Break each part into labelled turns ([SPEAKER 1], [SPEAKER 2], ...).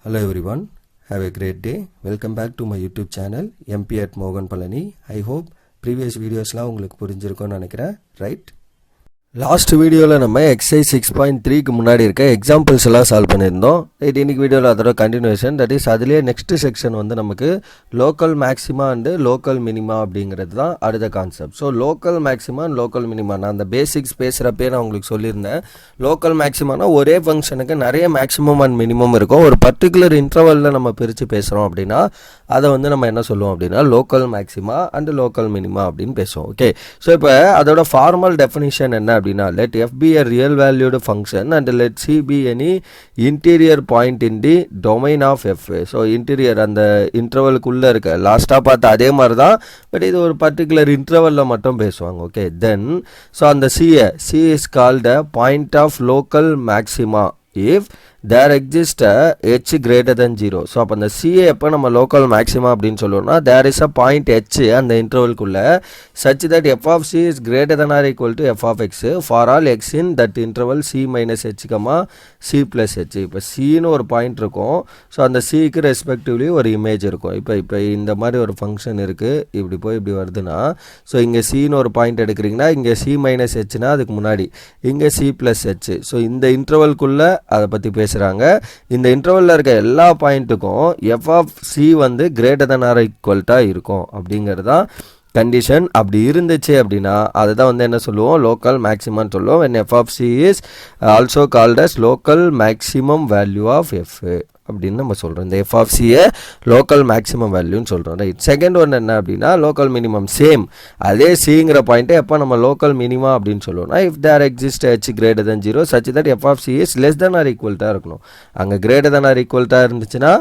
[SPEAKER 1] Hello everyone, have a great day. Welcome back to my YouTube channel MP at Mogan Palani. I hope previous videos la உங்களுக்கு புரிஞ்சிருக்கும்னு நினைக்கிறேன், right? Last வீடியோவில் நம்ம exercise 6.3க்கு முன்னாடி இருக்க examples எல்லாம் solve பண்ணியிருந்தோம். இன்னைக்கு வீடியோவில் அதோட கண்டினியூஷன், தட் இஸ் அதுலேயே நெக்ஸ்ட் செக்ஷன் வந்து நமக்கு local maxima and local minima அப்படிங்கிறது தான் அடுத்த concept. So local maxima and local minima நான் அந்த பேசிக்ஸ் பேசுகிறப்பே நான் உங்களுக்கு சொல்லியிருந்தேன். லோக்கல் மேக்ஸிமானா ஒரே ஃபங்க்ஷனுக்கு நிறைய மேக்ஸிமம் அண்ட் மினிமம் இருக்கும். ஒரு பர்டிகுலர் இன்டர்வலில் நம்ம பிரித்து பேசுகிறோம் அப்படின்னா அதை வந்து நம்ம என்ன சொல்லுவோம் அப்படின்னா local maxima and local minima அப்படின்னு பேசுவோம். ஓகே, ஸோ இப்போ அதோட ஃபார்மல் டெஃபினிஷன் என்ன அப்படின்னா, let f be a real valued function and let c be any interior point in the domain of f. So interior அந்த இன்டர்வலுக்குள்ளே இருக்க லாஸ்ட்டாக பார்த்த அதே மாதிரி தான், பட் இது ஒரு பர்டிகுலர் இன்டர்வலில் மட்டும் பேசுவாங்க. ஓகே, தென் ஸோ அந்த c is called a point of local maxima if there exists a h greater than 0. So அப்போ அந்த சிஏ எப்போ நம்ம லோக்கல் மேக்ஸிமா அப்படின்னு சொல்லுவோம்னா, there is a point h அந்த இன்டர்வல்குள்ளே such that f of c is greater than or equal to f of x for all x in that interval c minus h, c plus h. இப்போ சின்னு ஒரு point இருக்கும். So அந்த சிக்கு respectively ஒரு image இருக்கும். இப்போ இந்த மாதிரி ஒரு ஃபங்க்ஷன் இருக்குது, இப்படி போய் இப்படி வருதுன்னா, ஸோ இங்கே சின்னு ஒரு பாயிண்ட் எடுக்கிறீங்கன்னா இங்கே c மைனஸ் ஹெச்னா அதுக்கு முன்னாடி இங்கே c ப்ளஸ் ஹெச். ஸோ இந்த இன்டர்வல்குள்ளே அதை பற்றி பேசுகிறாங்க. இந்த இன்டர்வல்ல இருக்க எல்லா பாயிண்ட்டுக்கும் f of c வந்து greater than or equal to இருக்கும் அப்படிங்கிறது தான் கண்டிஷன். அப்படி இருந்துச்சு அப்படின்னா அதுதான் வந்து என்ன சொல்லுவோம், லோக்கல் மேக்ஸிமம்னு சொல்லுவோம். when f of c is also called as local maximum value of f அப்படின்னு நம்ம சொல்கிறோம். இந்த எஃப் ஆஃப் சியை லோக்கல் மேக்ஸிமம் வேல்யூன்னு சொல்கிறோம், ரைட். செகண்ட் ஒன் என்ன அப்படின்னா லோக்கல் மினிமம். சேம் அதே சிங்கிற பாயிண்ட்டை எப்போ நம்ம லோக்கல் மினிமா அப்படின்னு சொல்லுவோம்னா, if there exist h greater than 0 such that f of c is less than or equal to இருக்கணும். அங்கே greater than or equal to இருந்துச்சுன்னா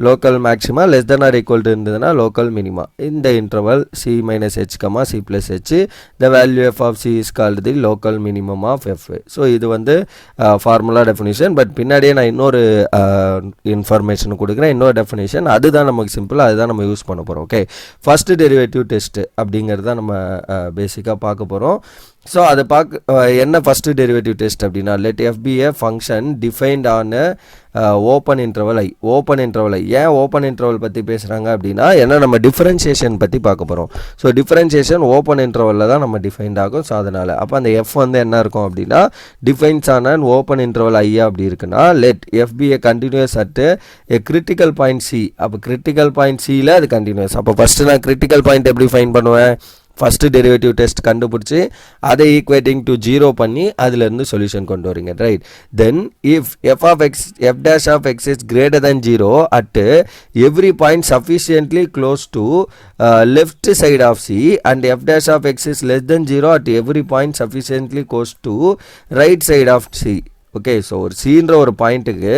[SPEAKER 1] local maxima, less than or equal to இருந்ததுன்னா local minima. இந்த interval c minus h, c plus h, the value f of c is called the local minimum of f. So இது வந்து formula definition. But பின்னாடியே நான் இன்னொரு information கொடுக்குறேன், இன்னொரு definition. அதுதான் நமக்கு சிம்பிள், அதுதான் நம்ம யூஸ் பண்ண போகிறோம். ஓகே, ஃபர்ஸ்ட் டெரிவேட்டிவ் டெஸ்ட் அப்படிங்கிறது தான் நம்ம பேசிக்காக பார்க்க போகிறோம். ஸோ அதை என்ன ஃபஸ்ட்டு டெரிவேட்டிவ் டெஸ்ட் அப்படின்னா, let F be a function defined on open interval I. Open interval I ஏன் ஓப்பன் இன்டர்வல் பற்றி பேசுகிறாங்க அப்படின்னா, ஏன்னா நம்ம டிஃபரன்ஷியேஷன் பற்றி பார்க்க போகிறோம். ஸோ டிஃபரன்ஷியேஷன் ஓப்பன் இன்டர்வலில் தான் நம்ம டிஃபைன்ட் ஆகும். ஸோ அதனால் அப்போ அந்த எஃப் வந்து என்ன இருக்கும் அப்படின்னா, defines on an open interval ஐயா அப்படி இருக்குன்னா, let F be a continuous at a critical point c. அப்போ கிரிட்டிக்கல் பாயிண்ட் சியில் அது கண்டினியூஸ். அப்போ ஃபஸ்ட்டு நான் கிரிட்டிக்கல் பாயிண்ட் எப்படி ஃபைன் பண்ணுவேன், ஃபஸ்ட்டு டெரிவேட்டிவ் டெஸ்ட் கண்டுபிடிச்சி அதை ஈக்குவேட்டிங் டு 0 பண்ணி அதிலேருந்து சொல்யூஷன் கொண்டு வரீங்க, right. Then if f of x f dash of x is greater than 0 at every point sufficiently close to left side of c and f dash of x is less than 0 at every point sufficiently close to right side of c. Okay, so ஒரு சீன்ற ஒரு பாயிண்ட்டுக்கு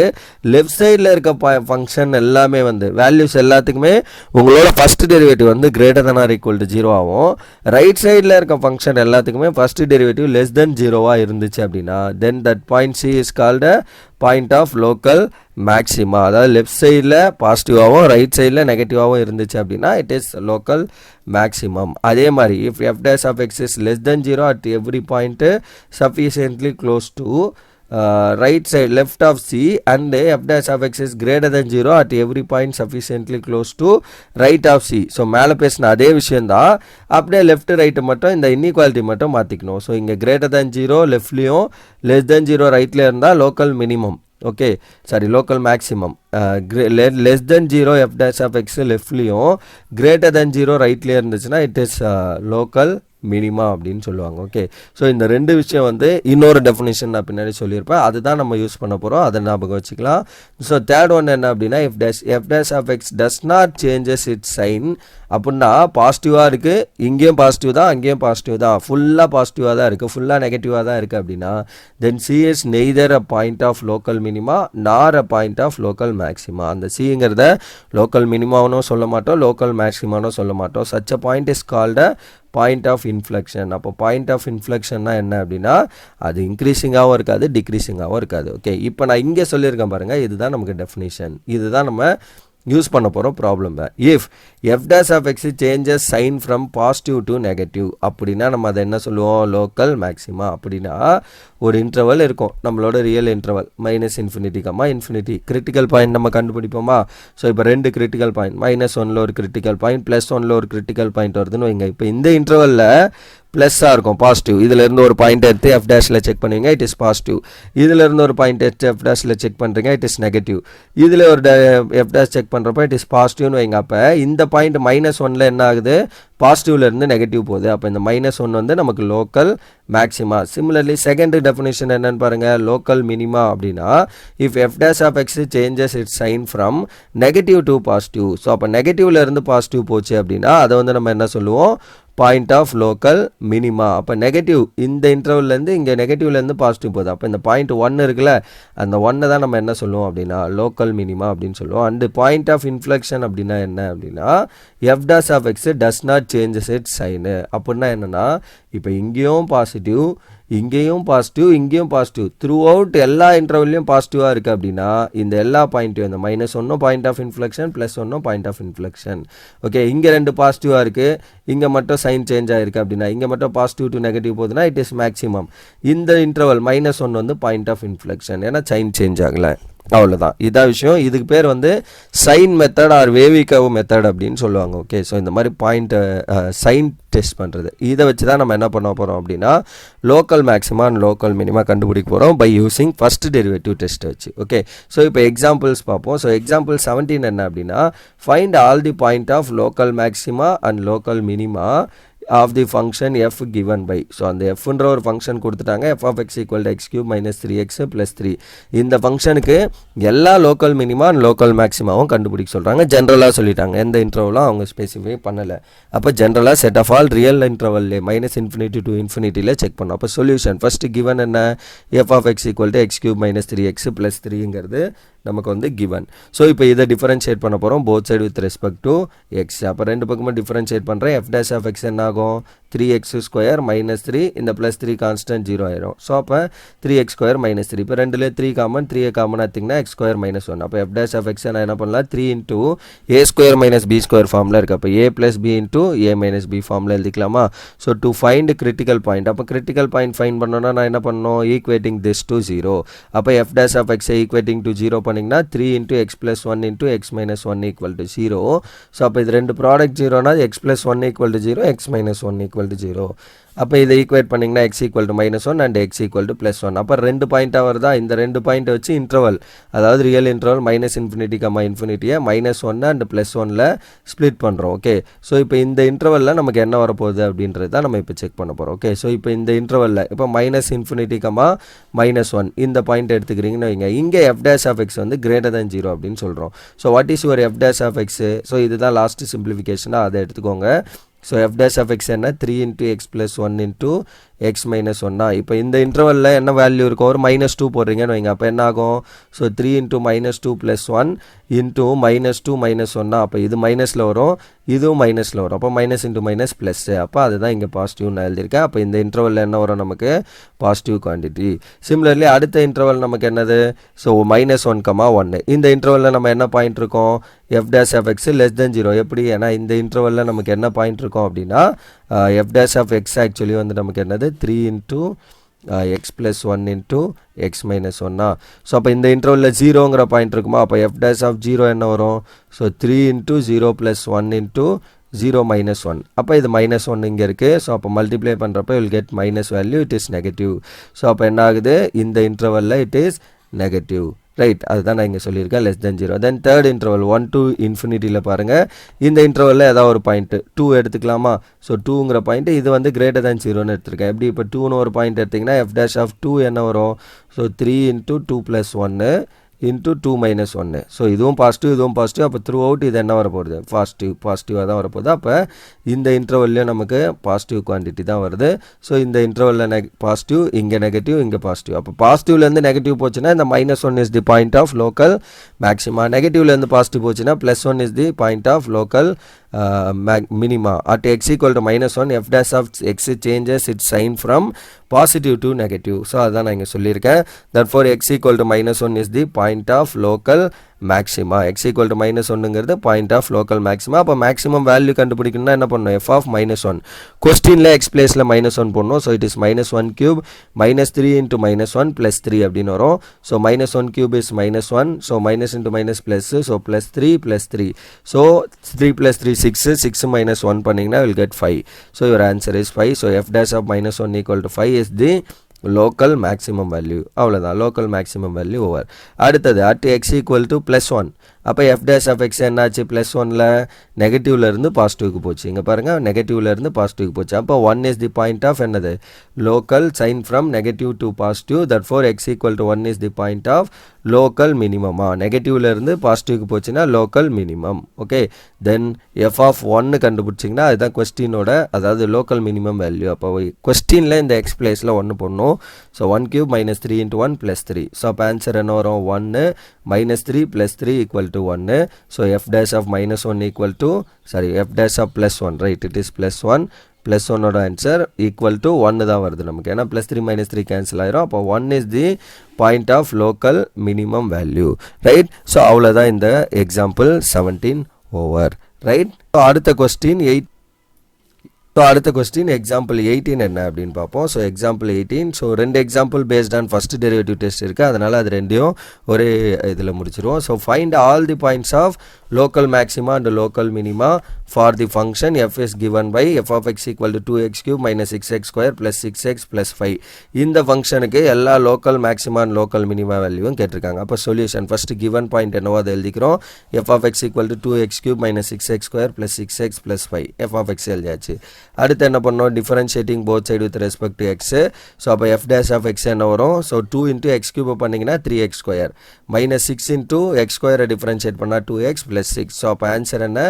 [SPEAKER 1] left சைடில் இருக்க function எல்லாமே வந்து values எல்லாத்துக்குமே உங்களோட ஃபஸ்ட் டெரிவேட்டிவ் வந்து greater than or equal to 0 ஆகும். ரைட் சைடில் இருக்க ஃபங்க்ஷன் எல்லாத்துக்குமே ஃபஸ்ட் டெரிவேட்டிவ் லெஸ் தென் 0 இருந்துச்சு அப்படின்னா then that point C is called point of local maxima. அதாவது லெஃப்ட் சைடில் பாசிட்டிவாகவும் ரைட் சைடில் நெகட்டிவாகவும் இருந்துச்சு அப்படின்னா இட் இஸ் லோக்கல் மேக்ஸிமம். அதே மாதிரி if f dash of x is less than 0 at every point sufficiently close to right side left of c and f dash of x is greater than 0 at every point sufficiently close to right of c. So மேலே பேசின அதே விஷயந்தான், அப்படியே left right மட்டும் இந்த inequality மட்டும் மாற்றிக்கணும். So இங்கே greater than 0 லெஃப்ட்லேயும் less than 0 ரைட்லேயும் இருந்தால் local minimum. Okay, sorry local maximum. Less than 0 f dash of x லெஃப்ட்லேயும் greater than 0 ரைட்லேயே இருந்துச்சுன்னா இட் இஸ் லோக்கல் மினிமா அப்படின்னு சொல்லுவாங்க. ஓகே, ஸோ இந்த ரெண்டு விஷயம் வந்து இன்னொரு டெஃபினேஷன் நான் பின்னாடி சொல்லியிருப்பேன், அதுதான் நம்ம யூஸ் பண்ண போகிறோம், அதை ஞாபகம் வச்சுக்கலாம். ஸோ தேர்ட் ஒன் என்ன அப்படின்னா, f dash of x does not changes its sign. அப்படின்னா பாசிட்டிவாக இருக்குது, இங்கேயும் பாசிட்டிவ் தான் அங்கேயும் பாசிட்டிவ் தான், ஃபுல்லாக பாசிட்டிவாக தான் இருக்குது ஃபுல்லாக நெகட்டிவாக தான் இருக்குது அப்படின்னா then c is neither a point of local minima nor a point of local maxima. அந்த சிங்கிறத லோக்கல் மினிமாவும் சொல்ல மாட்டோம், லோக்கல் மேக்ஸிமானும் சொல்ல மாட்டோம். Such a point is called point of inflection. அப்போ பாயிண்ட் ஆஃப் இன்ஃப்ளெக்ஷன்னா என்ன அப்படின்னா, அது இன்க்ரீஸிங்காகவும் இருக்காது டிக்ரீஸிங்காகவும் இருக்காது. ஓகே, இப்போ நான் இங்கே சொல்லியிருக்கேன் பாருங்கள், இதுதான் நமக்கு டெஃபினிஷன், இதுதான் நம்ம யூஸ் பண்ண போகிறோம் problem. If f dash of x changes sign from positive to negative அப்படின்னா நம்ம அதை என்ன சொல்லுவோம், லோக்கல் மேக்ஸிமா. அப்படின்னா ஒரு இன்டர்வல் இருக்கும் நம்மளோட ரியல் இன்டர்வல் -∞, கிரிட்டிக்கல் பாயிண்ட் நம்ம கண்டுபிடிப்போமா. ஸோ இப்போ 2 கிரிட்டிக்கல் பாயிண்ட், -1ல் ஒரு கிரிட்டிக்கல் பாயிண்ட், +1ல் ஒரு கிரிட்டிக்கல் பாயிண்ட் வருதுன்னு வைங்க. இப்போ இந்த இன்டர்வலில் ப்ளஸ்ஸாக இருக்கும், பாசிட்டிவ். இதிலேருந்து ஒரு பாயிண்ட் எடுத்து எஃப் டேஷில் செக் பண்ணுவீங்க, இட் இஸ் பாசிட்டிவ். இதிலேருந்து ஒரு பாயிண்ட் எடுத்து எஃப் டேஷில் செக் பண்ணுறீங்க, இட் இஸ் நெகட்டிவ். இதில் ஒரு எஃப் டேஷ் செக் பண்ணுறப்ப இட் இஸ் பாசிட்டிவ்னு வைங்க. அப்போ இந்த பாயிண்ட் -1ல் என்ன ஆகுது, பாசிட்டிவ்லேருந்து நெகட்டிவ் போகுது. அப்போ இந்த -1 வந்து நமக்கு local maxima. Similarly second definition என்னன்னு பாருங்கள், லோக்கல் மினிமா அப்படின்னா if f dash of x changes its sign from negative to positive. So அப்போ நெகட்டிவ்லேருந்து பாசிட்டிவ் போச்சு அப்படின்னா அதை வந்து நம்ம என்ன சொல்லுவோம், பாயிண்ட் ஆஃப் லோக்கல் மினிமா. அப்போ நெகட்டிவ் இந்த இன்டர்வல்லேருந்து இங்கே நெகட்டிவ்லேருந்து பாசிட்டிவ் போகுது. அப்போ இந்த பாயிண்ட் 1 இருக்குல்ல, அந்த 1 தான் நம்ம என்ன சொல்லுவோம் அப்படின்னா லோக்கல் மினிமா அப்படின்னு சொல்லுவோம். அண்டு பாயிண்ட் ஆஃப் இன்ஃப்ளெக்ஷன் அப்படின்னா என்ன அப்படின்னா f dash of x does not changes its sign. அப்படின்னா என்னென்னா இப்போ இங்கேயும் பாசிட்டிவ், இங்கேயும் பாசிட்டிவ், இங்கேயும் பாசிட்டிவ், த்ரூ அவுட் எல்லா இன்டர்வல்லையும் பாசிட்டிவாக இருக்குது அப்படின்னா இந்த எல்லா பாயிண்ட்டையும் இந்த -1 point of inflection, +1 point of inflection. Okay, இங்கே 2 பாசிட்டிவாக இருக்குது, இங்கே மட்டும் சைன் சேஞ்ச் ஆகிருக்கு அப்படின்னா இங்கே மட்டும் பாசிட்டிவ் டு நெகட்டிவ் போகுதுன்னா இட் இஸ் மேக்ஸிமம். இந்த இன்டர்வல் -1 வந்து பாயிண்ட் ஆஃப் இன்ஃப்ளெக்ஷன், ஏன்னா சைன் சேஞ்ச் ஆகலை. அவ்வளோதான், இதான் விஷயம். இதுக்கு பேர் வந்து sign method or wavy curve method அப்படின்னு சொல்லுவாங்க. ஓகே, ஸோ இந்த மாதிரி பாயிண்ட்டை சைன் டெஸ்ட் பண்ணுறது, இதை வச்சு தான் நம்ம என்ன பண்ண போகிறோம் அப்படின்னா local maxima and local minima கண்டுபிடிக்க போகிறோம் by using first derivative test வச்சு. ஓகே, ஸோ இப்போ எக்ஸாம்பிள்ஸ் பார்ப்போம். ஸோ எக்ஸாம்பிள் 17 என்ன அப்படின்னா find all the point of local maxima and local minima of the function f given by. So அந்த எஃப்ன்ற ஒரு ஃபங்க்ஷன் கொடுத்துட்டாங்க, f of x equal to x³ - 3x + 3. இந்த ஃபங்க்ஷனுக்கு எல்லா லோக்கல் மினிமா அண்ட் லோக்கல் மேக்ஸிமாவும் கண்டுபிடிக்க சொல்கிறாங்க. ஜென்ரலாக சொல்லிட்டாங்க, எந்த இன்டர்வலும் அவங்க ஸ்பெசிஃபை பண்ணலை. அப்போ ஜென்ரலாக செட் ஆஃப் ஆல் ரியல் இன்டர்வல்லே -∞ to ∞ செக் பண்ணோம். அப்போ சொல்யூஷன் ஃபஸ்ட்டு கிவன் என்ன, f of x equal to x³ - 3x + 3ங்கிறது நமக்கு வந்து கிவன். ஸோ இப்போ இதை டிஃபரன்ஷியேட் பண்ண போகிறோம் both side with respect to x. அப்போ 2 பக்கமும் டிஃபரன்ஷியேட் பண்ணுறேன். எஃப் டேஷ் ஆஃப் எக்ஸ் என்ன ஆகும், 3x² - 3, இந்த +3 கான்ஸ்டன்ட் 0 ஆயிரும். ஸோ அப்போ 3x² - 3, இப்போ 2ல 3 காமன், 3 காமன் ஆத்திங்கன்னா x² - 1. அப்போ எஃப் டேஷ் ஆஃப் எக்ஸ் என்ன பண்ணலாம், 3 × a² - b² ஃபார்மில் இருக்குது. அப்போ a + b × a - b ஃபார்மில் எழுதிக்கலாமா. So to find critical point, அப்போ கிரிட்டிக்கல் பாயிண்ட் ஃபைண்ட் பண்ணோன்னா நான் என்ன பண்ணணும், ஈக்குவேட்டிங் திஸ் டு 0. அப்போ எஃப் டேஷ் ஆஃப் எக்ஸை ஈக்குவேட்டிங் டு 0 பண்ணிங்கன்னா 3 × x + 1 × x - 1 = 0. ஸோ அப்போ இது 2 ப்ராடக்ட் 0னா x + 1 = 0, x - 1 = 0. அப்போ இதை ஈக்குவேட் பண்ணிங்கன்னா x = -1 அண்ட் x = +1. அப்போ 2 பாயிண்ட்டாக வருதா, இந்த 2 பாயிண்ட்டை வச்சு இன்டர்வல், அதாவது ரியல் இன்டர்வல் -∞, ∞ -1 அண்ட் +1ல் ஸ்ப்ளிட் பண்ணுறோம். ஓகே, ஸோ இப்போ இந்த இன்டர்வலில் நமக்கு என்ன வரப்போகுது அப்படின்றது தான் நம்ம இப்போ செக் பண்ண போகிறோம். ஓகே, ஸோ இப்போ இந்த இன்டர்வலில் இப்போ -∞, -1 இந்த பாயிண்ட் எடுத்துக்கிறீங்கன்னு வைங்க. இங்கே எஃப் டேஷ் ஆஃப் எக்ஸ் வந்து > 0 அப்படின்னு சொல்கிறோம். So what is your f dash of x? So இதுதான் லாஸ்ட் சிம்பிளிஃபிகேஷனாக, அதை எடுத்துக்கோங்க. So f dash of x என்ன, 3 × x + 1 × x - 1. இப்போ இந்த இன்டர்வலில் என்ன வேல்யூ இருக்கும், ஒரு -2 போடுறீங்கன்னு வைங்க. அப்போ என்ன ஆகும், ஸோ 3 × -2 + 1 × -2 - 1. அப்போ இது மைனஸில் வரும், இதுவும் மைனஸில் வரும். அப்போ -× ப்ளஸ், அப்போ அதுதான் இங்கே பாசிட்டிவ் நான் எழுதியிருக்கேன். அப்போ இந்த இன்டர்வலில் என்ன வரும், நமக்கு பாசிட்டிவ் குவான்டிட்டி. சிமிலர்லி அடுத்த இன்டர்வல் நமக்கு என்னது, ஸோ -1, 1. இந்த இன்டர்வலில் நம்ம என்ன பாயிண்ட் இருக்கோம், எஃப் டேஷ் ஆஃப் எக்ஸ் <0. எப்படி, ஏன்னா இந்த இன்டர்வலில் நமக்கு என்ன பாயிண்ட் இருக்கும் அப்படின்னா f dash of x actually வந்து நமக்கு என்னது 3 × x + 1 × x - 1. ஸோ அப்போ இந்த இன்டர்வலில் 0ங்கிற பாயிண்ட் இருக்குமா. அப்போ எஃப் டேஷ் ஆஃப் 0 என்ன வரும், ஸோ 3 × 0 + 1 × 0 - 1. அப்போ இது -1 இங்கே இருக்குது. ஸோ அப்போ மல்டிப்ளை பண்ணுறப்ப will get minus value, it is negative. So அப்போ என்ன ஆகுது, இந்த இன்டர்வலில் இட் இஸ் நெகட்டிவ். ரைட், அதுதான் நான் இங்கே சொல்லியிருக்கேன் <0. தென் தேர்ட் இன்டர்வல் 1 to ∞ பாருங்கள். இந்த இன்டர்வலில் ஏதாவது ஒரு பாயிண்ட்டு 2 எடுத்துக்கலாமா. ஸோ 2ங்கிற பாயிண்ட்டு இது வந்து > 0ன்னு எடுத்திருக்கேன். எப்படி, இப்போ 2ன்னு ஒரு பாயிண்ட் எடுத்திங்கன்னா எஃப் டேஷ் ஆஃப் 2 என்ன வரும், ஸோ 3 × 2 + 1 × 2 - 1. ஸோ இதுவும் பாசிட்டிவ், இதுவும் பாசிட்டிவ். அப்போ த்ரூ அவுட் இது என்ன வரப்போகுது, பாசிட்டிவாக தான் வரப்போகுது. அப்போ இந்த இன்டர்வல்லையும் நமக்கு பாசிட்டிவ் குவான்டிட்டி தான் வருது. ஸோ இந்த இன்டர்வலில் பாசிட்டிவ், இங்கே நெகட்டிவ், இங்கே பாசிட்டிவ். அப்போ பாசிட்டிவ்லேருந்து நெகட்டிவ் போச்சுன்னா இந்த -1 is the point of local maxima. நெகட்டிவ்லேருந்து பாசிட்டிவ் போச்சுன்னா +1 is the point of local minima. At x = -1, f dash of x changes its sign from positive to negative. So அதான் நான் இங்கே சொல்லியிருக்கேன். Therefore x = -1 is the point of local maxima. x equal to -1ங்கிறது point of local maxima. அப்போ maximum value கண்டுபிடிக்கணும்னா என்ன பண்ணணும், f of -1. கொஸ்டினில் x பிளேஸில் -1 போடணும். So it is -1 cube -3 into -1 plus 3 அப்படின்னு வரும். So -1 cube is -1. So minus into minus plus. So +3 + 3. So 3 + 3 6. 6 - 1 பண்ணிங்கன்னா will get 5. So your answer is 5. So f dash of -1 equal to 5 is the local maximum value. அவ்வளோதான், local maximum value over. அடுத்தது at x equal to +1. அப்போ f dash of x என்னாச்சு, +1ல் நெகட்டிவ்லேருந்து பாசிட்டிவ்க்கு போச்சு. இங்கே பாருங்கள், நெகட்டிவ்லேருந்து பாசிட்டிவ்க்கு போச்சு. அப்போ 1 is the point of என்னது, local sign from negative to positive. therefore x equal to 1 is the point of local minimum. நெகட்டிவ்லேருந்து பாசிட்டிவ்க்கு போச்சுன்னா local minimum. Okay, then f of 1 கண்டுபிடிச்சிங்கன்னா அதுதான் கொஸ்டினோட, அதாவது local minimum value. அப்போ கொஸ்டினில் இந்த x பிளேஸில் 1 போடணும். So 1 cube -3 into 1 plus 3. So அப்போ answer என்ன வரும், 1 -3 + 3 equal to 1. So f dash of -1 equal to, sorry, f dash of +1, right, it is +1. +1 ஓட ஆன்சர் ஈக்குவல் டு 1 தான் வருது நமக்கு. ஏன்னா +3 - 3 கேன்சல் ஆயிரும். அப்போ 1 is the point of local minimum value, right. So அவ்வளோதான் இந்த எக்ஸாம்பிள் 17 ஓவர், ரைட். ஸோ அடுத்த கொஸ்டின் 8. ஸோ அடுத்த கொஸ்டின் எக்ஸாம்பிள் 18 என்ன அப்படின்னு பார்ப்போம். So example 18. So 2 example based on first derivative test இருக்குது, அதனால் அது ரெண்டையும் ஒரே இதில் முடிச்சிருவோம். So find all the points of local maxima and local minima for the function f is given by f of x equal to 2x³ - 6x² + 6x + 5. இந்த ஃபங்க்ஷனுக்கு எல்லா local maxima and local minima வேல்யூவும் கேட்டிருக்காங்க. அப்போ solution first given point என்னவோ அதை எழுதிக்கிறோம். f of x equal to 2x³ - 6x² + 6x + 5. f of x எழுதியாச்சு. அடுத்து என்ன பண்ணோம், differentiating both side with respect to X. So அப்போ f dash of x என்ன வரும், ஸோ 2 into x³ பண்ணிங்கன்னா 3x² -6 into x² டிஃபரன்ஷியேட் பண்ணால் 2x + 6. ஸோ அப்போ ஆன்சர் என்ன,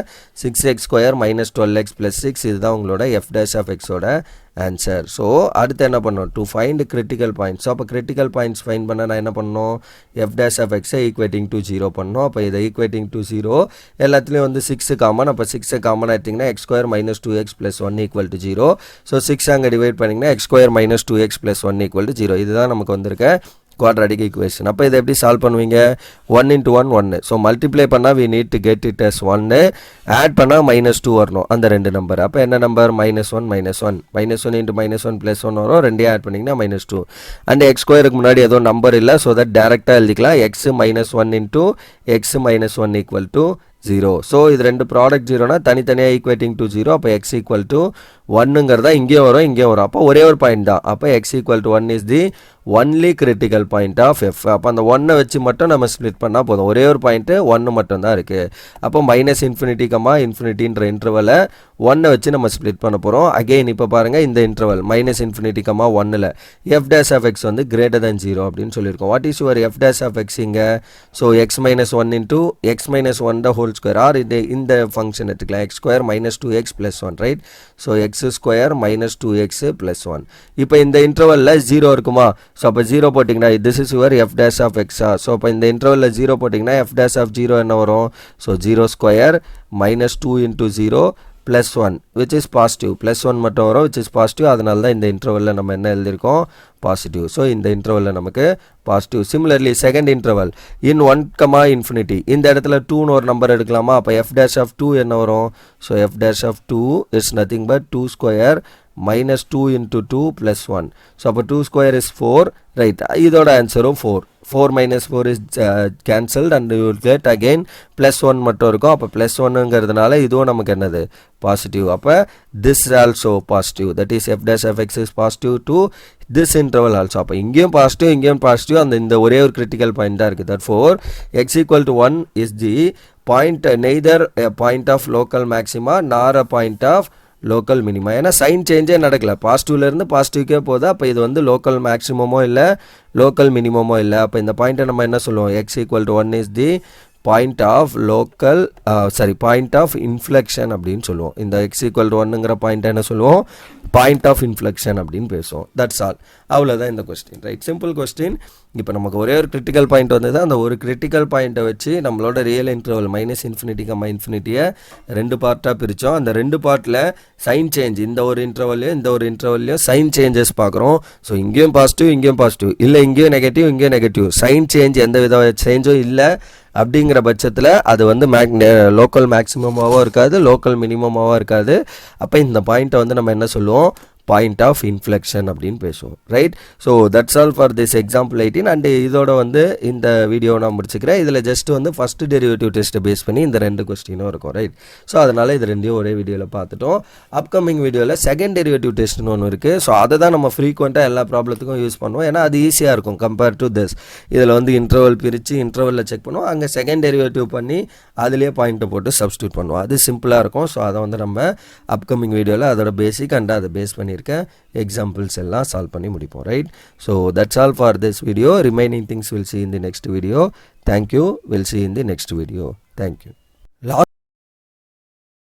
[SPEAKER 1] 6x² - 12x + 6. இதுதான் உங்களோட f dash of x ஓட ஆன்சர். ஸோ அடுத்து என்ன பண்ணணும், to find critical points. So அப்போ கிரிட்டிக்கல் பாயிண்ட்ஸ் ஃபைண்ட் பண்ண நான் என்ன பண்ணணும், f dash of x equating to 0 பண்ணணும். அப்போ இதை ஈக்குவேட்டிங் டு 0 எல்லாத்துலேயும் வந்து 6 காமன். அப்போ 6 காமன் எடுத்திங்கன்னா x² - 2x + 1 equal to 0. So 6 அங்கே டிவைட் பண்ணிங்கன்னா x² - 2x + 1 equal to 0. இதுதான் நமக்கு வந்திருக்க quadratic equation. அப்போ இதை எப்படி சால்வ் பண்ணுவீங்க, 1 into 1 1. ஸோ மல்டிப்ளை பண்ணால் we need to get it as 1. Add பண்ணால் -2 வரணும் அந்த ரெண்டு நம்பர். அப்போ என்ன நம்பர், -1 -1 -1 into -1 + 1 வரும். ரெண்டையும் ஆட் பண்ணிங்கன்னா -2. அண்ட் x² முன்னாடி எதுவும் நம்பர் இல்லை, ஸோ தட் டேரெக்டாக எழுதிக்கலாம். x - 1 into x - 1 equal to 0. So இது ரெண்டு ப்ராடக்ட் 0னா தனித்தனியாக ஈக்குவேட்டிங் டு 0. அப்போ x equal to 1ங்கிறதா இங்கே வரும், இங்கே வரும். அப்போ ஒரே ஒரு பாயிண்ட் தான். அப்போ x equal to 1 is the only critical point of f. அப்போ அந்த 1 வச்சு மட்டும் நம்ம ஸ்ப்ளிட் பண்ணால் போதும். ஒரே ஒரு பாயிண்ட்டு 1 மட்டும் தான் இருக்குது. அப்போ -∞, இன்டர்வலை 1 வச்சு நம்ம ஸ்ப்ளிட் பண்ண போகிறோம். அகெயின் இப்போ பாருங்கள், இந்த இன்டர்வல் -∞, 1ல் f dash of x வந்து greater than 0 அப்படின்னு சொல்லியிருக்கோம். What is your f dash of x இங்கே, so x - 1 into x - 1 the whole square, R இந்த ஃபங்க்ஷன் எடுத்துக்கலாம், x² - 2x + 1, right. So x² - 2x + 1. இப்போ இந்த இன்டர்வலில் 0 இருக்குமா, ஸோ அப்போ 0 போட்டிங்கன்னா this is your f dash of x. So அப்போ இந்த இன்டர்வலில் 0 போட்டிங்கன்னா f dash of 0 என்ன வரும், so 0² - 2 into 0 + 1 which is positive. +1 மட்டும் வரும் which is positive. அதனால தான் இந்த இன்டர்வலில் நம்ம என்ன எழுதியிருக்கோம், பாசிட்டிவ். ஸோ இந்த இன்டர்வலில் நமக்கு பாசிட்டிவ். சிமிலர்லி செகண்ட் இன்டர்வல் இன் 1, இந்த இடத்துல 2ன்னு ஒரு நம்பர் எடுக்கலாமா. அப்போ f dash of 2 என்ன வரும், so f dash of 2 is nothing but 2² - 2 into 2 + 1. So அப்போ 2² is 4, ரைட். இதோட ஆன்சரும் 4. 4 - 4 is cancelled and you will get again +1 மட்டும் இருக்கும். அப்போ +1ங்கிறதுனால இதுவும் நமக்கு என்னது, பாசிட்டிவ். அப்போ this also positive, that is f dash of x is positive to this interval also. அப்போ இங்கேயும் பாசிட்டிவ், இங்கேயும் பாசிட்டிவ். இந்த ஒரே ஒரு கிரிட்டிக்கல் பாயிண்ட் தான் இருக்குது. therefore x equal to 1 is the point, neither a point of local maxima nor a point of local minima. ஏன்னா sign சேஞ்சே நடக்கல, பாசிட்டிவ்லேருந்து பாசிட்டிவ்க்கே போகுது. அப்போ இது வந்து லோக்கல் மேக்ஸிமமோ இல்லை லோக்கல் மினிமமோ இல்லை. அப்போ இந்த பாயிண்ட்டை நம்ம என்ன சொல்லுவோம், x equal to 1 is the point of local point of inflection அப்படின்னு சொல்லுவோம். இந்த x equal to 1ங்கிற பாயிண்ட் என்ன சொல்லுவோம், பாயிண்ட் ஆஃப் இன்ஃப்ளெக்ஷன் அப்படின்னு பேசுவோம். That's all. அவ்வளோதான் இந்த கொஸ்டின், ரைட்? Simple question. இப்போ நமக்கு ஒரே ஒரு கிரிட்டிக்கல் பாயிண்ட் வந்தது. அந்த ஒரு கிரிட்டிக்கல் பாயிண்ட்டை வச்சு நம்மளோட ரியல் இன்டர்வல் -∞, 2 பார்ட்டாக பிரித்தோம். அந்த 2 பார்ட்டில் சைன் சேஞ்ச், இந்த ஒரு இன்டர்வல்லையும் சைன் சேஞ்சஸ் பார்க்குறோம். ஸோ இங்கேயும் பாசிட்டிவ், இங்கேயும் பாசிட்டிவ், இல்லை இங்கேயும் நெகட்டிவ், இங்கேயும் நெகட்டிவ், சைன் சேஞ்ச் எந்த வித சேஞ்சும் இல்லை அப்படிங்கிற பட்சத்தில் அது வந்து லோக்கல் மேக்ஸிமமாகவும் இருக்காது, லோக்கல் மினிமமாகவும் இருக்காது. அப்போ இந்த பாயிண்ட்டை வந்து நம்ம என்ன சொல்லுவோம்? பாயிண்ட் ஆஃப் இன்ஃப்ளெக்ஷன் அப்படின்னு பேசுவோம், right? So that's all for this example 18. And இதோட வந்து இந்த வீடியோ நான் முடிச்சுக்கிறேன். இதில் ஜஸ்ட் வந்து ஃபஸ்ட் டெரிவேட்டிவ் டெஸ்ட்டை பேஸ் பண்ணி இந்த 2 கொஸ்டினும் இருக்கும், ரைட்? ஸோ அதனால் இது 2யும் ஒரே வீடியோவில் பார்த்துட்டோம். அப்கமிங் வீடியோவில் செகண்ட் டெரிவேட்டிவ் டெஸ்ட்னு ஒன்று இருக்குது. ஸோ அதை தான் நம்ம ஃப்ரீக்வெண்ட்டாக எல்லா ப்ராப்ளத்துக்கும் யூஸ் பண்ணுவோம். ஏன்னா அது ஈஸியாக இருக்கும் கம்பேர் டு திஸ். இதில் வந்து இன்டர்வல் பிரித்து இன்டர்வலில் செக் பண்ணுவோம், அங்கே செகண்ட் டெரிவேட்டிவ் பண்ணி அதிலே பாயிண்ட்டை போட்டு சப்ஸ்டியூட் பண்ணுவோம். அது சிம்பிளாக இருக்கும். ஸோ அதை வந்து நம்ம அப்கமிங் வீடியோவில் அதோட பேசிக் அண்ட் அதை பேஸ் பண்ணி எக்ஸாம்பிள்ஸ் எல்லாம் சால்வ் பண்ணி முடிப்போம், right? So that's all for this video. Remaining things will see in the next video. Thank you. We'll see in the next video. Thank you.